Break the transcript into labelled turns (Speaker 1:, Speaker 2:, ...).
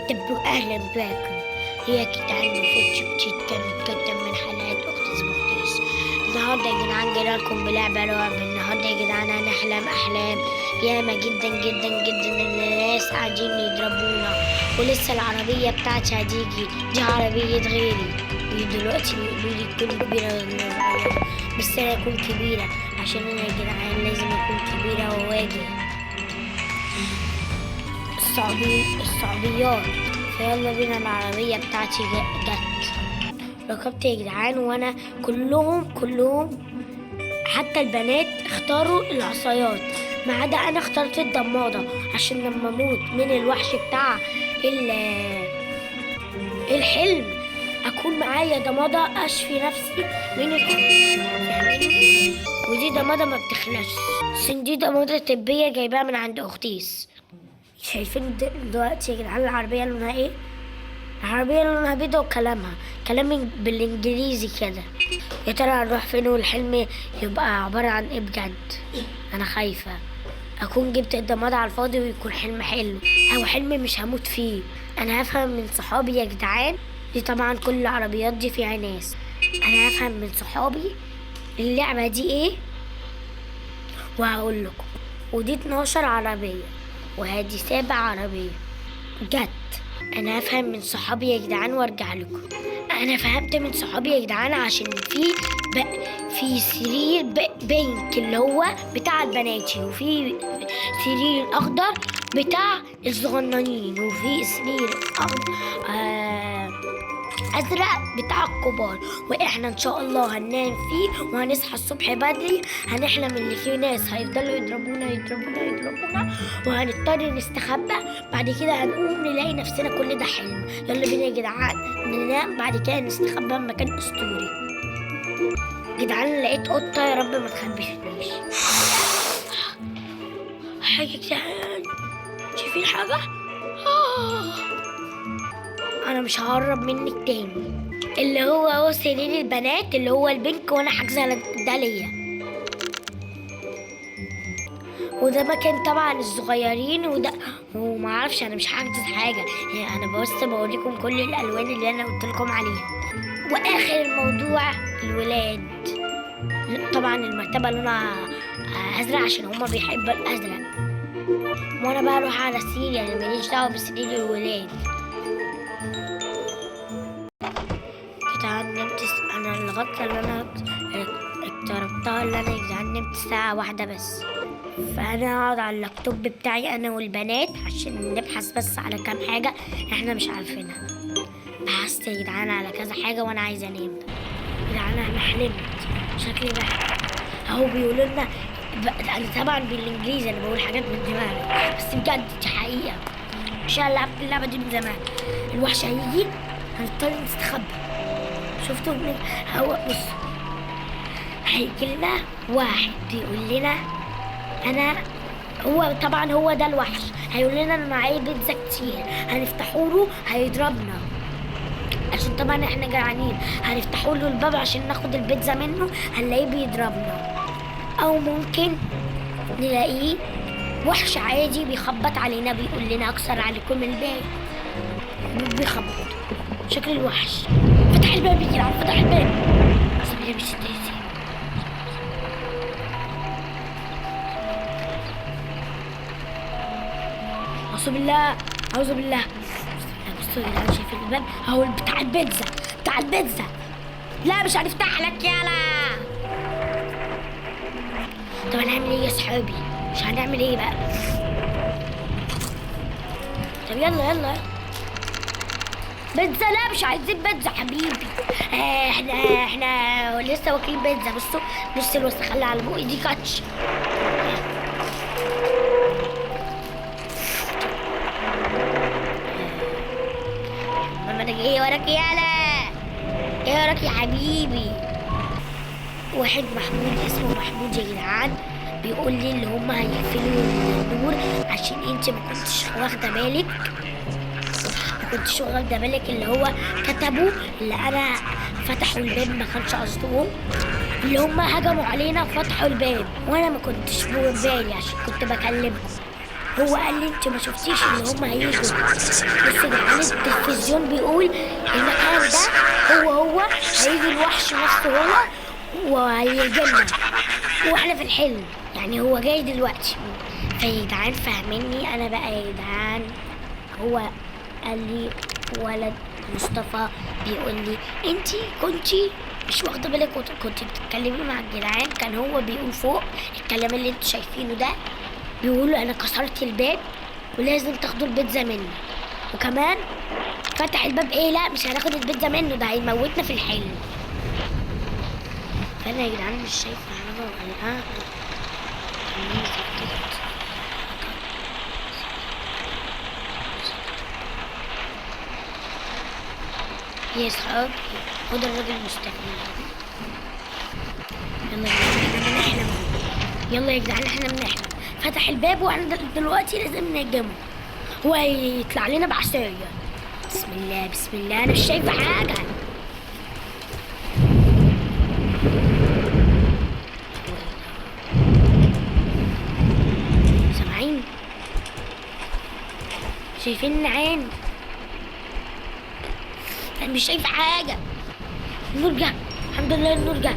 Speaker 1: تبقوا أهلا بكم. هي كده فوتش بتشيت كانت قدام من حلقات أختي سبوكتيس. النهاردة يا جدعان جينا لكم بلعبة رعب. النهاردة يا جدعان هنحلم أحلام ياما جدا جدا جدا. الناس قاعدين يضربونا ولسه العربية بتاعتي هتيجي، دي عربية غيري. ودلوقتي بيقولوا لي تكون كبيرة ولا صغيرة، بس أنا أكون كبيرة عشان أنا يا جدعان لازم أكون كبيرة وأواجه الصعوبيات. فيلا بينا، العربية بتاعتي جت. ركبت يا جدعان، وانا كلهم حتى البنات اختاروا العصايات ما عدا انا اخترت الضمادة، عشان لما اموت من الوحش بتاع الحلم اكون معايا ضمادة اشفي نفسي من الحلم. ودي ضمادة ما بتخلصش، دي ضمادة طبية جايباها من عند اختيس. شايفين دلوقتي يا جدعان العربية لونها ايه؟ العربية لونها بيضة وكلام بالانجليزي كده. يا ترى هنروح فين والحلم يبقى عبارة عن ايه بجد؟ انا خايفة اكون جبت الضمادة على الفاضي ويكون حلم حلو او حلم مش هموت فيه. انا هفهم من صحابي يا جدعان، دي طبعا كل العربيات دي فيها ناس. انا هفهم من صحابي اللعبة دي ايه وهقول لكم. ودي 12 عربية وهادي 7 عربية جت. انا هفهم من صحابي يا جدعان وارجع لكم. انا فهمت من صحابي يا جدعان عشان في سرير بينك اللي هو بتاع البناتي، وفي سرير اخضر بتاع الصغننين، وفي سرير ازرق بتاع الكبار. واحنا ان شاء الله هننام فيه وهنصحى الصبح بدري هنحلم اللي فيه ناس هيفضلوا يضربونا وهنضطر نستخبى. بعد كده هنقوم نلاقي نفسنا كل ده حلم. يلا بينا يا جدعان ننام، بعد كده نستخبى في مكان اسطوري. جدعان لقيت قطه، يا رب ما تخبشنيش حاجه كده. شايفين حاجه؟ انا مش هقرب منك تاني. اللي هو سرير البنات اللي هو البنك، وانا حاجزه ده ليا. وده مكان طبعا الصغيرين، وده وما اعرفش، انا مش حاجز حاجه يعني، انا بس بوريكم كل الالوان اللي انا قلت لكم عليها. واخر الموضوع الولاد، طبعا المرتبه لونها ازرق عشان هما بيحبوا الازرق. وانا بقى اروح على السرير، يعني ماليش دعوه بسرير الولاد. نمت انا الغطا اللي انا اقتربتها اللي انا يا جدعان نمت ساعة واحدة بس. فانا هقعد على اللابتوب بتاعي انا والبنات عشان نبحث بس على كام حاجة احنا مش عارفينها. بحثت يا جدعان على كذا حاجة وانا عايزة انام. يا جدعان انا حلمت شكلي بقى اهو بيقولوا لنا انا طبعا بالانجليزي، انا بقول حاجات من دماغي بس بجد دي حقيقة. مش انا لعبت اللعبة دي من زمان. الوحش هيجي هنضطر نستخبى. شفتوا هو بص هيجي لنا واحد بيقول لنا هو طبعا هو ده الوحش، هيقول لنا انا معايا بيتزا كتير، هنفتحوا له هيضربنا عشان طبعا احنا جعانين. هنفتحوا له الباب عشان ناخد البيتزا منه، هنلاقيه بيضربنا. او ممكن نلاقيه وحش عادي بيخبط علينا بيقول لنا اكسر عليكم الباب. بيخبط شكل الوحش. فتح الباب يا جدعان، فتح الباب. بسم الله مش تنسي. أعوذ بالله أعوذ بالله. بصوا يا جدعان شايفين الباب اهو بتاع البيتزا. لا مش هنفتح لك يالا. طب هنعمل ايه يا صحابي؟ مش هنعمل ايه بقى؟ طب يلا بيتزا. لا مش عايزين بيتزا حبيبي. احنا لسه واكلين بيتزا. بص الوسخه اللي على بوقي دي كاتش. ماما انا جاي وراك يالا، جاي وراك يا حبيبي. واحد محمود اسمه محمود يا جدعان بيقول لي اللي هم هيقفلوا النور عشان انت ما كنتش واخده بالك. كنتش واخده بالك اللي هو كتبوا اللي انا فتحوا الباب ما كانش قصدهم، اللي هم هجموا علينا وفتحوا الباب وانا ما كنتش بالي عشان كنت بكلمكم. هو قال لي انت ما شفتيش ان هم هيجوا، بس جدعان التلفزيون بيقول المكان ده هو هيجي الوحش نفسه هو وهيجينا واحنا في الحلم، يعني هو جاي دلوقتي. فيا جدعان فاهميني انا بقى يا جدعان، هو قال لي ولد مصطفى بيقول لي انتي كنتي مش واخده بالك كنت بتتكلمي مع الجدعان، كان هو بيقول فوق الكلام اللي انتوا شايفينه ده، بيقولوا انا كسرت الباب ولازم تاخدوا البيتزا مني، وكمان فتح الباب ايه، لا مش هناخد البيتزا منه، ده هيموتنا في الحلم. فانا يا جدعان مش شايفه حاجه وقلقان. يا صحاب خد الراجل مستني. يلا يا جدعان احنا بنحلم، فتح الباب واحنا دلوقتي لازم نهجمه، هو هيطلع لنا بعصايه. بسم الله بسم الله، انا مش شايفه حاجه. سامعين؟ شايفين عين؟ انا مش شايفه حاجه. نرجع الحمد لله نرجع.